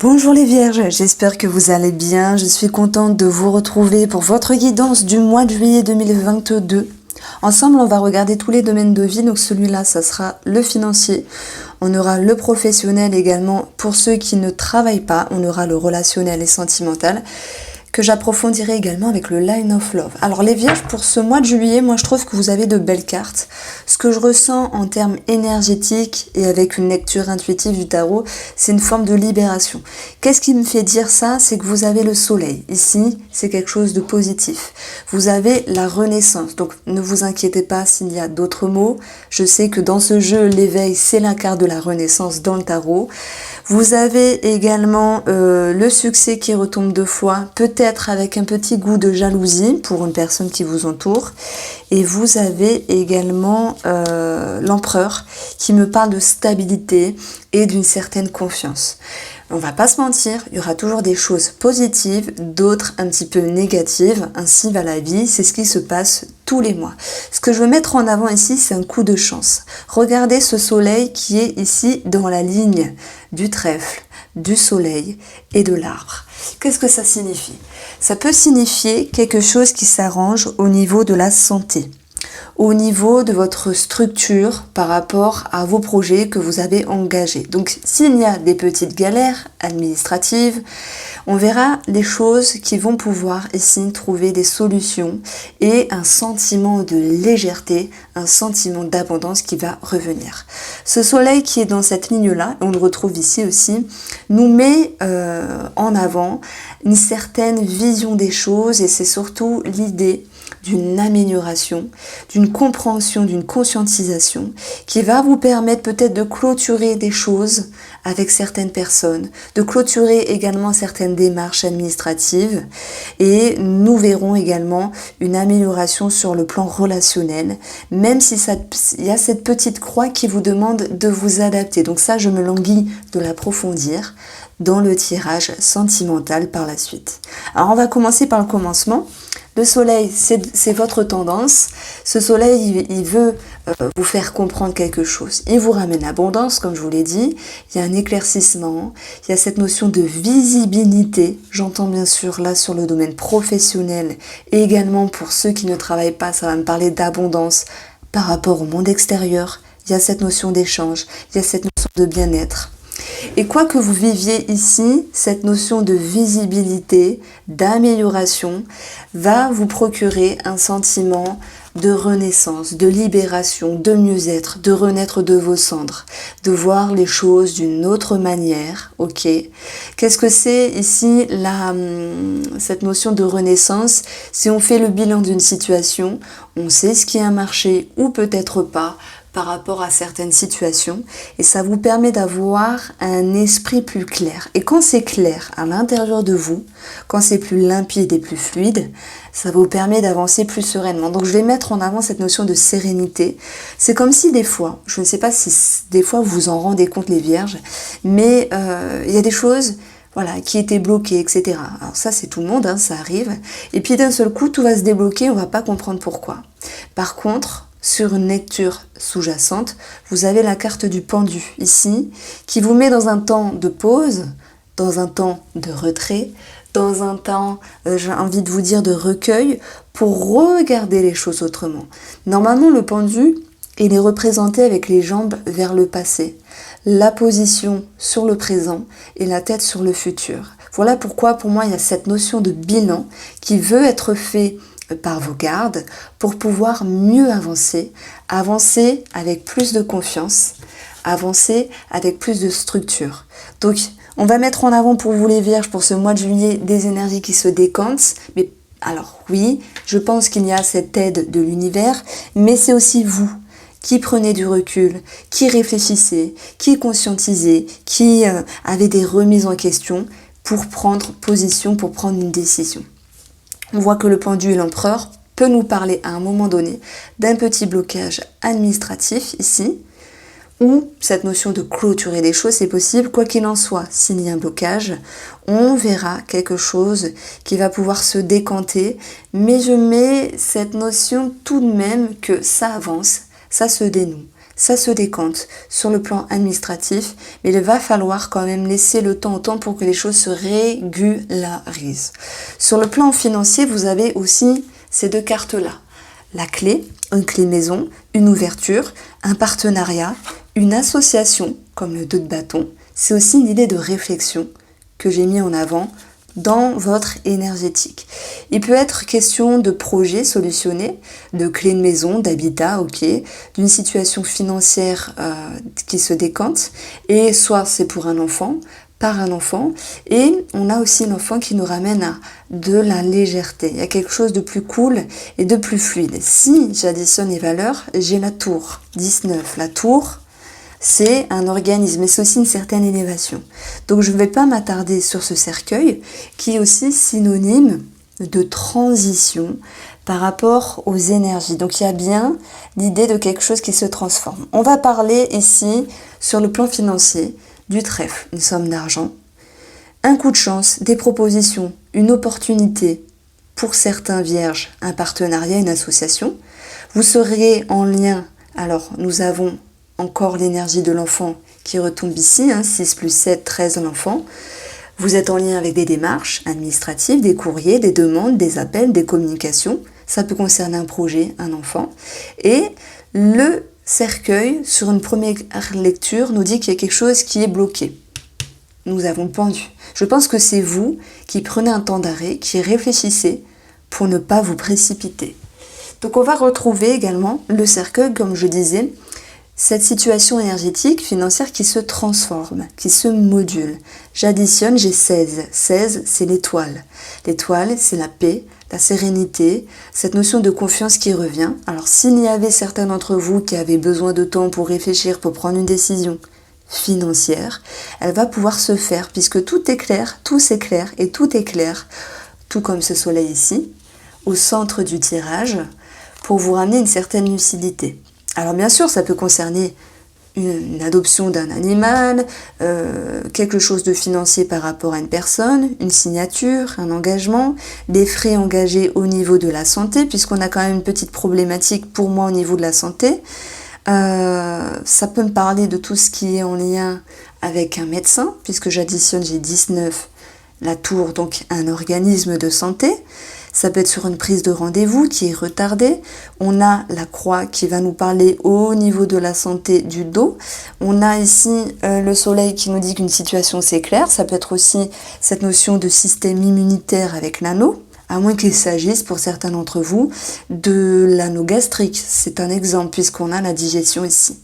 Bonjour les Vierges, j'espère que vous allez bien. Je suis contente de vous retrouver pour votre guidance du mois de juillet 2022. Ensemble, on va regarder tous les domaines de vie. Donc celui-là, ça sera le financier. On aura le professionnel également pour ceux qui ne travaillent pas. On aura le relationnel et sentimental, que j'approfondirai également avec le Line of Love. Alors les Vierges, pour ce mois de juillet, moi je trouve que vous avez de belles cartes. Ce que je ressens en termes énergétiques et avec une lecture intuitive du tarot, c'est une forme de libération. Qu'est-ce qui me fait dire ça? C'est que vous avez le soleil. Ici, c'est quelque chose de positif. Vous avez la renaissance. Donc ne vous inquiétez pas s'il y a d'autres mots. Je sais que dans ce jeu, l'éveil, c'est la carte de la renaissance dans le tarot. Vous avez également le succès qui retombe 2 fois, peut-être avec un petit goût de jalousie pour une personne qui vous entoure. Et vous avez également l'empereur qui me parle de stabilité et d'une certaine confiance. On va pas se mentir, il y aura toujours des choses positives, d'autres un petit peu négatives. Ainsi va la vie, c'est ce qui se passe tous les mois. Ce que je veux mettre en avant ici, c'est un coup de chance. Regardez ce soleil qui est ici dans la ligne du trèfle, du soleil et de l'arbre. Qu'est-ce que ça signifie? Ça peut signifier quelque chose qui s'arrange au niveau de la santé, au niveau de votre structure par rapport à vos projets que vous avez engagés. Donc s'il y a des petites galères administratives, on verra des choses qui vont pouvoir ici trouver des solutions et un sentiment de légèreté, un sentiment d'abondance qui va revenir. Ce soleil qui est dans cette ligne-là, on le retrouve ici aussi, nous met en avant une certaine vision des choses et c'est surtout l'idée d'une amélioration, d'une compréhension, d'une conscientisation qui va vous permettre peut-être de clôturer des choses avec certaines personnes, de clôturer également certaines démarches administratives et nous verrons également une amélioration sur le plan relationnel, même si il y a cette petite croix qui vous demande de vous adapter. Donc ça, je me languis de l'approfondir dans le tirage sentimental par la suite. Alors on va commencer par le commencement. Le soleil, c'est votre tendance. Ce soleil, il veut vous faire comprendre quelque chose. Il vous ramène abondance, comme je vous l'ai dit. Il y a un éclaircissement. Il y a cette notion de visibilité. J'entends bien sûr là sur le domaine professionnel. Et également pour ceux qui ne travaillent pas, ça va me parler d'abondance par rapport au monde extérieur. Il y a cette notion d'échange. Il y a cette notion de bien-être. Et quoi que vous viviez ici, cette notion de visibilité, d'amélioration, va vous procurer un sentiment de renaissance, de libération, de mieux-être, de renaître de vos cendres, de voir les choses d'une autre manière, ok? Qu'est-ce que c'est ici, cette notion de renaissance? Si on fait le bilan d'une situation, on sait ce qui a marché ou peut-être pas, par rapport à certaines situations et ça vous permet d'avoir un esprit plus clair. Et quand c'est clair à l'intérieur de vous, quand c'est plus limpide et plus fluide, ça vous permet d'avancer plus sereinement. Donc je vais mettre en avant cette notion de sérénité. C'est comme si des fois, je ne sais pas si des fois vous vous en rendez compte les Vierges, mais il y a des choses qui étaient bloquées, etc. Alors ça c'est tout le monde, ça arrive. Et puis d'un seul coup, tout va se débloquer, on va pas comprendre pourquoi. Par contre, sur une lecture sous-jacente, vous avez la carte du pendu ici, qui vous met dans un temps de pause, dans un temps de retrait, dans un temps, j'ai envie de vous dire, de recueil, pour regarder les choses autrement. Normalement, le pendu, il est représenté avec les jambes vers le passé, la position sur le présent et la tête sur le futur. Voilà pourquoi, pour moi, il y a cette notion de bilan qui veut être fait par vos gardes pour pouvoir mieux avancer avec plus de confiance, avancer avec plus de structure. Donc on va mettre en avant pour vous les Vierges pour ce mois de juillet des énergies qui se décantent, mais alors oui, je pense qu'il y a cette aide de l'univers, mais c'est aussi vous qui prenez du recul, qui réfléchissez, qui conscientisez, qui avez des remises en question pour prendre position, pour prendre une décision. On voit que le pendu et l'empereur peut nous parler à un moment donné d'un petit blocage administratif ici, ou cette notion de clôturer des choses, c'est possible. Quoi qu'il en soit, s'il y a un blocage, on verra quelque chose qui va pouvoir se décanter, mais je mets cette notion tout de même que ça avance, ça se dénoue. ça se décante sur le plan administratif, mais il va falloir quand même laisser le temps au temps pour que les choses se régularisent. Sur le plan financier, vous avez aussi ces deux cartes-là. La clé, une clé maison, une ouverture, un partenariat, une association, comme le 2 de bâton. C'est aussi une idée de réflexion que j'ai mis en avant dans votre énergétique. Il peut être question de projets solutionnés, de clés de maison, d'habitat, ok, d'une situation financière qui se décante, et soit c'est pour un enfant, par un enfant, et on a aussi l'enfant qui nous ramène à de la légèreté. Il y a quelque chose de plus cool et de plus fluide. Si j'additionne les valeurs, j'ai la tour 19. La tour, c'est un organisme, mais c'est aussi une certaine élévation. Donc je ne vais pas m'attarder sur ce cercueil, qui est aussi synonyme de transition par rapport aux énergies. Donc il y a bien l'idée de quelque chose qui se transforme. On va parler ici, sur le plan financier, du trèfle, une somme d'argent, un coup de chance, des propositions, une opportunité, pour certains vierges, un partenariat, une association. Vous serez en lien, alors nous avons encore l'énergie de l'enfant qui retombe ici, 6 plus 7, 13 l'enfant. Vous êtes en lien avec des démarches administratives, des courriers, des demandes, des appels, des communications. Ça peut concerner un projet, un enfant. Et le cercueil, sur une première lecture, nous dit qu'il y a quelque chose qui est bloqué. Nous avons pendu. Je pense que c'est vous qui prenez un temps d'arrêt, qui réfléchissez pour ne pas vous précipiter. Donc on va retrouver également le cercueil, comme je disais, cette situation énergétique, financière qui se transforme, qui se module. J'additionne, j'ai 16. 16, c'est l'étoile. L'étoile, c'est la paix, la sérénité, cette notion de confiance qui revient. Alors s'il y avait certains d'entre vous qui avaient besoin de temps pour réfléchir, pour prendre une décision financière, elle va pouvoir se faire puisque tout est clair, tout s'éclaire et tout est clair, tout comme ce soleil ici, au centre du tirage, pour vous ramener une certaine lucidité. Alors bien sûr, ça peut concerner une adoption d'un animal, quelque chose de financier par rapport à une personne, une signature, un engagement, des frais engagés au niveau de la santé, puisqu'on a quand même une petite problématique pour moi au niveau de la santé. Ça peut me parler de tout ce qui est en lien avec un médecin, puisque j'additionne, j'ai 19, la tour, donc un organisme de santé. Ça peut être sur une prise de rendez-vous qui est retardée. On a la croix qui va nous parler au niveau de la santé du dos. On a ici le soleil qui nous dit qu'une situation s'éclaire. Ça peut être aussi cette notion de système immunitaire avec l'anneau, à moins qu'il s'agisse pour certains d'entre vous de l'anneau gastrique. C'est un exemple puisqu'on a la digestion ici.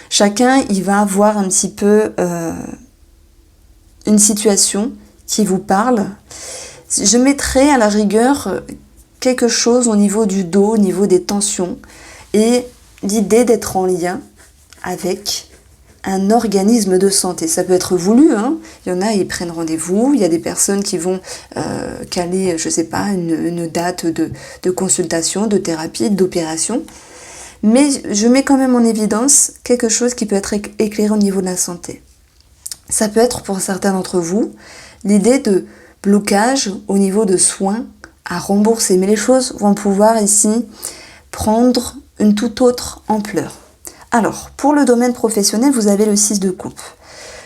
Chacun, il va avoir un petit peu une situation qui vous parle. Je mettrai à la rigueur quelque chose au niveau du dos, au niveau des tensions, et l'idée d'être en lien avec un organisme de santé. Ça peut être voulu, il y en a, ils prennent rendez-vous, il y a des personnes qui vont caler, je sais pas, une date de consultation, de thérapie, d'opération, mais je mets quand même en évidence quelque chose qui peut être éclairé au niveau de la santé. Ça peut être pour certains d'entre vous l'idée de blocage au niveau de soins à rembourser. Mais les choses vont pouvoir ici prendre une toute autre ampleur. Alors, pour le domaine professionnel, vous avez le 6 de coupe.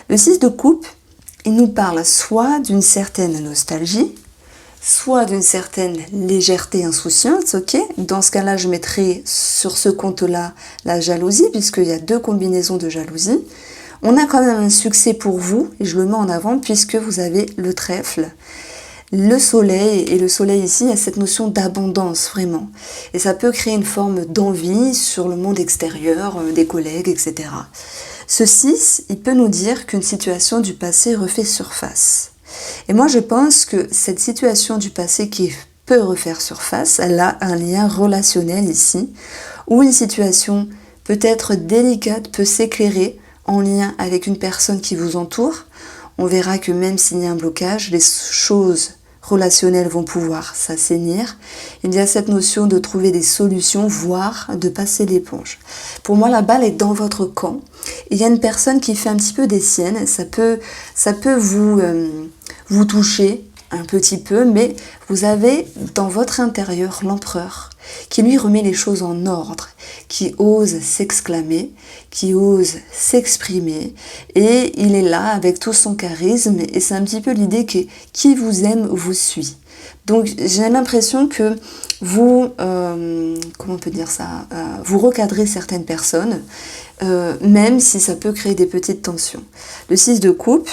Le 6 de coupe, il nous parle soit d'une certaine nostalgie, soit d'une certaine légèreté insouciante, ok. Dans ce cas-là, je mettrai sur ce compte-là la jalousie, puisqu'il y a deux combinaisons de jalousie. On a quand même un succès pour vous, et je le mets en avant, puisque vous avez le trèfle, le soleil, et le soleil ici, il y a cette notion d'abondance, vraiment. Et ça peut créer une forme d'envie sur le monde extérieur, des collègues, etc. Ce 6, il peut nous dire qu'une situation du passé refait surface. Et moi, je pense que cette situation du passé qui peut refaire surface, elle a un lien relationnel ici, où une situation peut-être délicate peut s'éclairer en lien avec une personne qui vous entoure. On verra que même s'il y a un blocage, les choses relationnelles vont pouvoir s'assainir. Il y a cette notion de trouver des solutions, voire de passer l'éponge. Pour moi, la balle est dans votre camp. Il y a une personne qui fait un petit peu des siennes. Ça peut vous toucher un petit peu, mais vous avez dans votre intérieur l'empereur qui lui remet les choses en ordre, qui ose s'exclamer, qui ose s'exprimer, et il est là avec tout son charisme, et c'est un petit peu l'idée que qui vous aime vous suit. Donc j'ai l'impression que vous, comment on peut dire ça, vous recadrez certaines personnes, même si ça peut créer des petites tensions. Le 6 de coupe,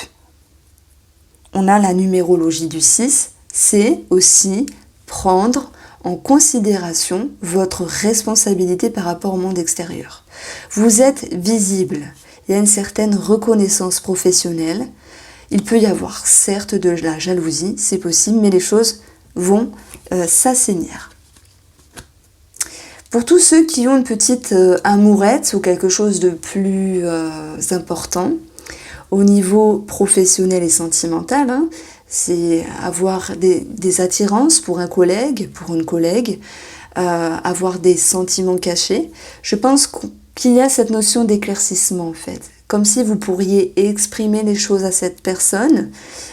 on a la numérologie du 6, c'est aussi prendre en considération votre responsabilité par rapport au monde extérieur. Vous êtes visible, il y a une certaine reconnaissance professionnelle, il peut y avoir certes de la jalousie, c'est possible, mais les choses vont s'assainir. Pour tous ceux qui ont une petite amourette ou quelque chose de plus important, au niveau professionnel et sentimental, hein, c'est avoir des attirances pour un collègue, pour une collègue, avoir des sentiments cachés. Je pense qu'il y a cette notion d'éclaircissement en fait, comme si vous pourriez exprimer les choses à cette personne,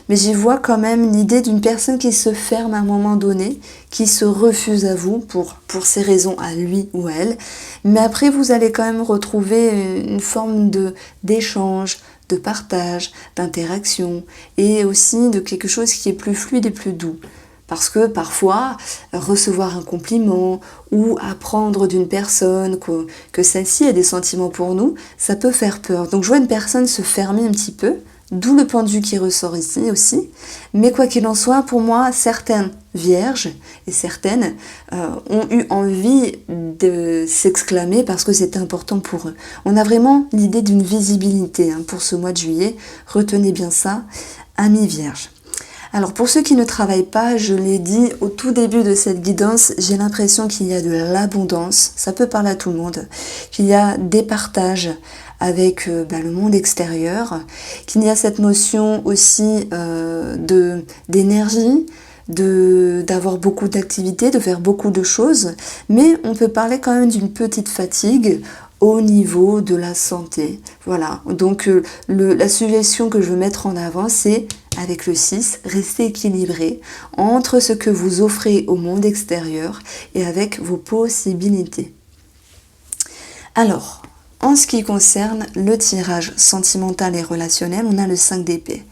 mais j'y vois quand même l'idée d'une personne qui se ferme à un moment donné, qui se refuse à vous pour ses raisons à lui ou à elle, mais après vous allez quand même retrouver une forme d'échange, de partage, d'interaction, et aussi de quelque chose qui est plus fluide et plus doux. Parce que parfois, recevoir un compliment ou apprendre d'une personne que celle-ci a des sentiments pour nous, ça peut faire peur. Donc je vois une personne se fermer un petit peu, d'où le point de vue qui ressort ici aussi. Mais quoi qu'il en soit, pour moi, certaines vierges et certaines ont eu envie de s'exclamer parce que c'était important pour eux. On a vraiment l'idée d'une visibilité pour ce mois de juillet. Retenez bien ça, amis vierges. Alors pour ceux qui ne travaillent pas, je l'ai dit au tout début de cette guidance, j'ai l'impression qu'il y a de l'abondance, ça peut parler à tout le monde, qu'il y a des partages avec le monde extérieur, qu'il y a cette notion aussi d'énergie, d'avoir beaucoup d'activités, de faire beaucoup de choses, mais on peut parler quand même d'une petite fatigue au niveau de la santé. Voilà, donc la suggestion que je veux mettre en avant, c'est avec le 6, restez équilibré entre ce que vous offrez au monde extérieur et avec vos possibilités. Alors, en ce qui concerne le tirage sentimental et relationnel, on a le 5 d'épée.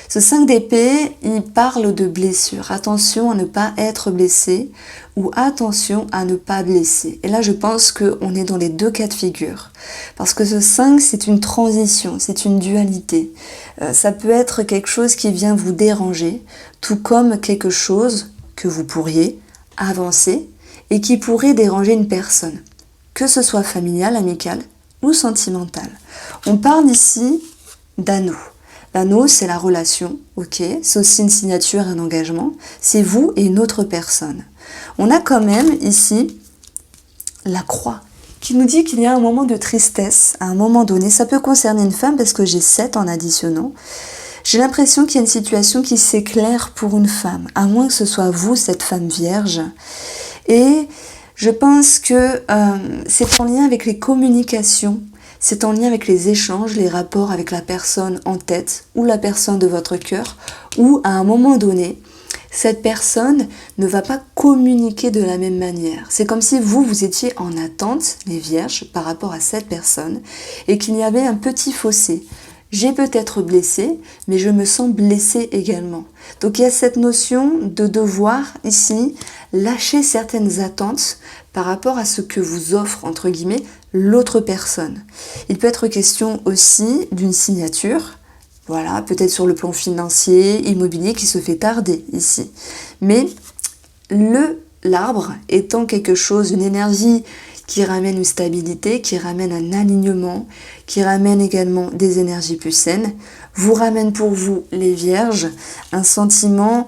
Ce 5 d'épée, il parle de blessure. Attention à ne pas être blessé ou attention à ne pas blesser. Et là, je pense qu'on est dans les deux cas de figure. Parce que ce 5, c'est une transition, c'est une dualité. Ça peut être quelque chose qui vient vous déranger, tout comme quelque chose que vous pourriez avancer et qui pourrait déranger une personne, que ce soit familial, amical ou sentimental. On parle ici d'anneau. L'anneau, c'est la relation, ok, c'est aussi une signature, un engagement, c'est vous et une autre personne. On a quand même ici la croix, qui nous dit qu'il y a un moment de tristesse, à un moment donné, ça peut concerner une femme parce que j'ai 7 en additionnant. J'ai l'impression qu'il y a une situation qui s'éclaire pour une femme, à moins que ce soit vous, cette femme vierge. Et je pense que c'est en lien avec les communications, c'est en lien avec les échanges, les rapports avec la personne en tête ou la personne de votre cœur, où à un moment donné, cette personne ne va pas communiquer de la même manière. C'est comme si vous étiez en attente, les vierges, par rapport à cette personne, et qu'il y avait un petit fossé. J'ai peut-être blessé, mais je me sens blessée également. Donc il y a cette notion de devoir ici lâcher certaines attentes par rapport à ce que vous offre, entre guillemets, l'autre personne. Il peut être question aussi d'une signature, voilà, peut-être sur le plan financier, immobilier qui se fait tarder ici. Mais l'arbre étant quelque chose, une énergie qui ramène une stabilité, qui ramène un alignement, qui ramène également des énergies plus saines, vous ramène pour vous, les vierges, un sentiment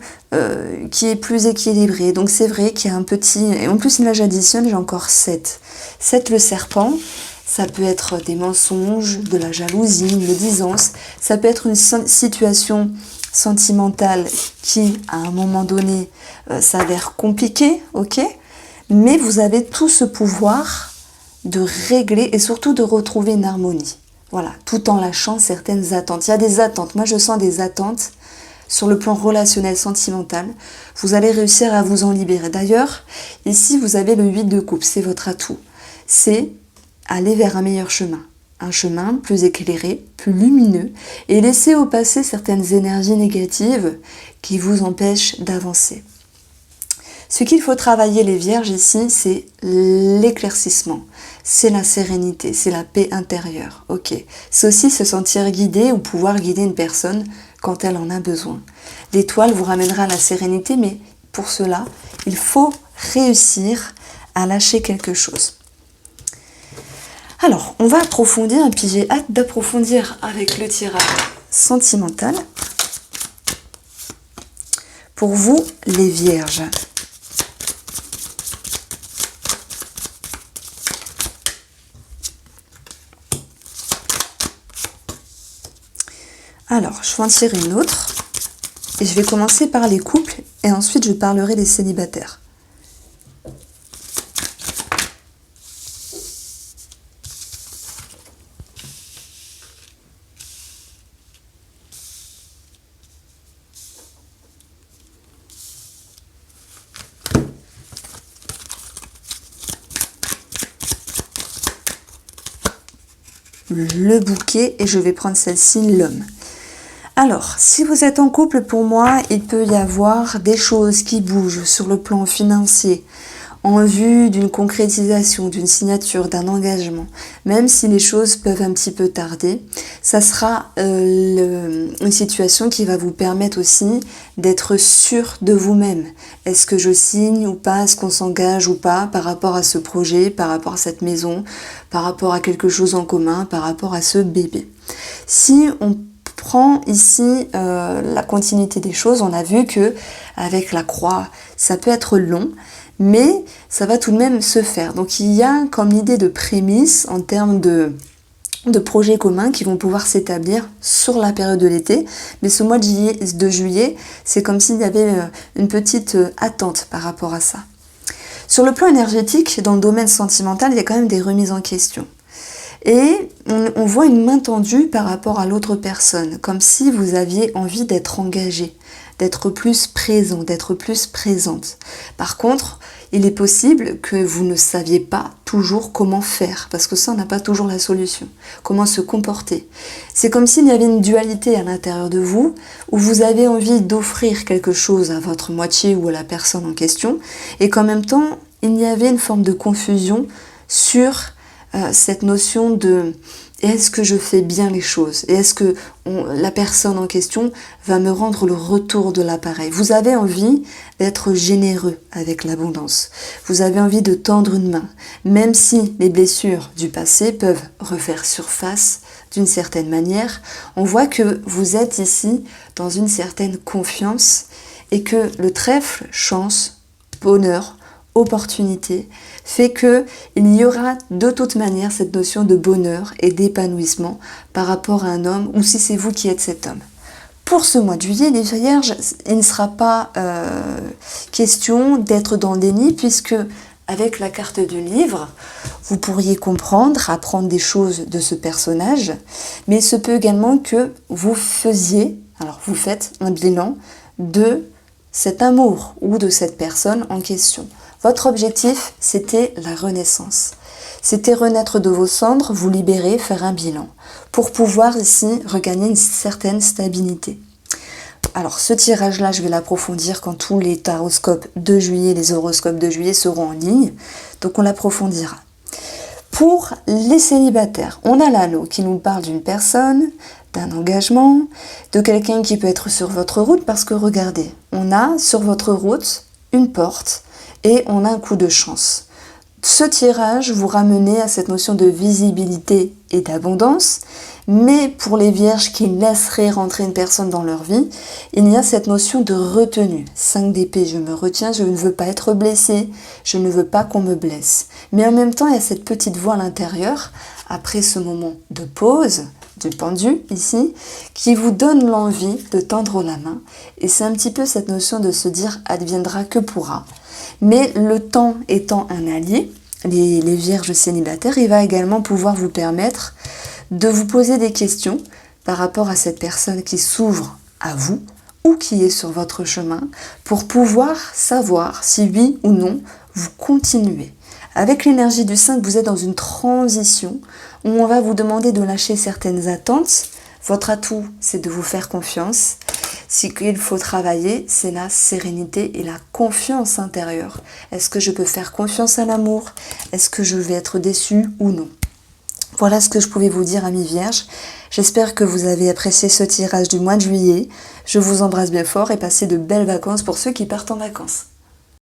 qui est plus équilibré. Donc c'est vrai qu'il y a un petit... Et en plus, là j'additionne, j'ai encore 7. 7 le serpent, ça peut être des mensonges, de la jalousie, une médisance, ça peut être une situation sentimentale qui, à un moment donné, s'avère compliquée, ok ? Mais vous avez tout ce pouvoir de régler et surtout de retrouver une harmonie. Voilà, tout en lâchant certaines attentes. Il y a des attentes. Moi, je sens des attentes sur le plan relationnel, sentimental, vous allez réussir à vous en libérer. D'ailleurs, ici, vous avez le 8 de coupe, c'est votre atout. C'est aller vers un meilleur chemin. Un chemin plus éclairé, plus lumineux, et laisser au passé certaines énergies négatives qui vous empêchent d'avancer. Ce qu'il faut travailler les vierges ici, c'est l'éclaircissement, c'est la sérénité, c'est la paix intérieure. Ok. C'est aussi se sentir guidé ou pouvoir guider une personne quand elle en a besoin. L'étoile vous ramènera à la sérénité, mais pour cela, il faut réussir à lâcher quelque chose. Alors, on va approfondir, et puis j'ai hâte d'approfondir avec le tirage sentimental. Pour vous, les vierges. Alors, je vais en tirer une autre. Et je vais commencer par les couples, et ensuite je parlerai des célibataires. Le bouquet, et je vais prendre celle-ci, l'homme. Alors, si vous êtes en couple, pour moi, il peut y avoir des choses qui bougent sur le plan financier, en vue d'une concrétisation, d'une signature, d'un engagement. Même si les choses peuvent un petit peu tarder, ça sera une situation qui va vous permettre aussi d'être sûr de vous-même. Est-ce que je signe ou pas? Est-ce qu'on s'engage ou pas par rapport à ce projet, par rapport à cette maison, par rapport à quelque chose en commun, par rapport à ce bébé? Si on prend ici la continuité des choses, on a vu que avec la croix, ça peut être long, mais ça va tout de même se faire. Donc il y a comme l'idée de prémisse en termes de projets communs qui vont pouvoir s'établir sur la période de l'été. Mais ce mois de juillet, c'est comme s'il y avait une petite attente par rapport à ça. Sur le plan énergétique, dans le domaine sentimental, il y a quand même des remises en question. Et on voit une main tendue par rapport à l'autre personne, comme si vous aviez envie d'être engagé, d'être plus présent, d'être plus présente. Par contre, il est possible que vous ne saviez pas toujours comment faire, parce que ça, on n'a pas toujours la solution. Comment se comporter. C'est comme s'il y avait une dualité à l'intérieur de vous, où vous avez envie d'offrir quelque chose à votre moitié ou à la personne en question, et qu'en même temps, il y avait une forme de confusion sur cette notion de est-ce que je fais bien les choses et est-ce que la personne en question va me rendre le retour de l'appareil. Vous avez envie d'être généreux avec l'abondance. Vous avez envie de tendre une main, même si les blessures du passé peuvent refaire surface d'une certaine manière. On voit que vous êtes ici dans une certaine confiance et que le trèfle, chance, bonheur, opportunité, fait que il y aura de toute manière cette notion de bonheur et d'épanouissement par rapport à un homme ou si c'est vous qui êtes cet homme. Pour ce mois de juillet, les vierges, il ne sera pas question d'être dans le déni puisque avec la carte du livre, vous pourriez comprendre, apprendre des choses de ce personnage, mais il se peut également que vous faites un bilan de cet amour ou de cette personne en question. Votre objectif, c'était la renaissance. C'était renaître de vos cendres, vous libérer, faire un bilan, pour pouvoir ici regagner une certaine stabilité. Alors ce tirage-là, je vais l'approfondir quand tous les taroscopes de juillet, les horoscopes de juillet seront en ligne, donc on l'approfondira. Pour les célibataires, on a l'anneau qui nous parle d'une personne, d'un engagement, de quelqu'un qui peut être sur votre route, parce que regardez, on a sur votre route une porte, et on a un coup de chance. Ce tirage vous ramenait à cette notion de visibilité et d'abondance, mais pour les vierges qui laisseraient rentrer une personne dans leur vie, il y a cette notion de retenue. 5 d'épée, je me retiens, je ne veux pas être blessée, je ne veux pas qu'on me blesse. Mais en même temps, il y a cette petite voix à l'intérieur, après ce moment de pause, du pendu ici, qui vous donne l'envie de tendre la main. Et c'est un petit peu cette notion de se dire « adviendra que pourra ». Mais le temps étant un allié, les vierges célibataires, il va également pouvoir vous permettre de vous poser des questions par rapport à cette personne qui s'ouvre à vous ou qui est sur votre chemin pour pouvoir savoir si oui ou non vous continuez. Avec l'énergie du 5, vous êtes dans une transition où on va vous demander de lâcher certaines attentes. Votre atout, c'est de vous faire confiance. Ce qu'il faut travailler, c'est la sérénité et la confiance intérieure. Est-ce que je peux faire confiance à l'amour? Est-ce que je vais être déçue ou non? Voilà ce que je pouvais vous dire, amis vierges. J'espère que vous avez apprécié ce tirage du mois de juillet. Je vous embrasse bien fort et passez de belles vacances pour ceux qui partent en vacances.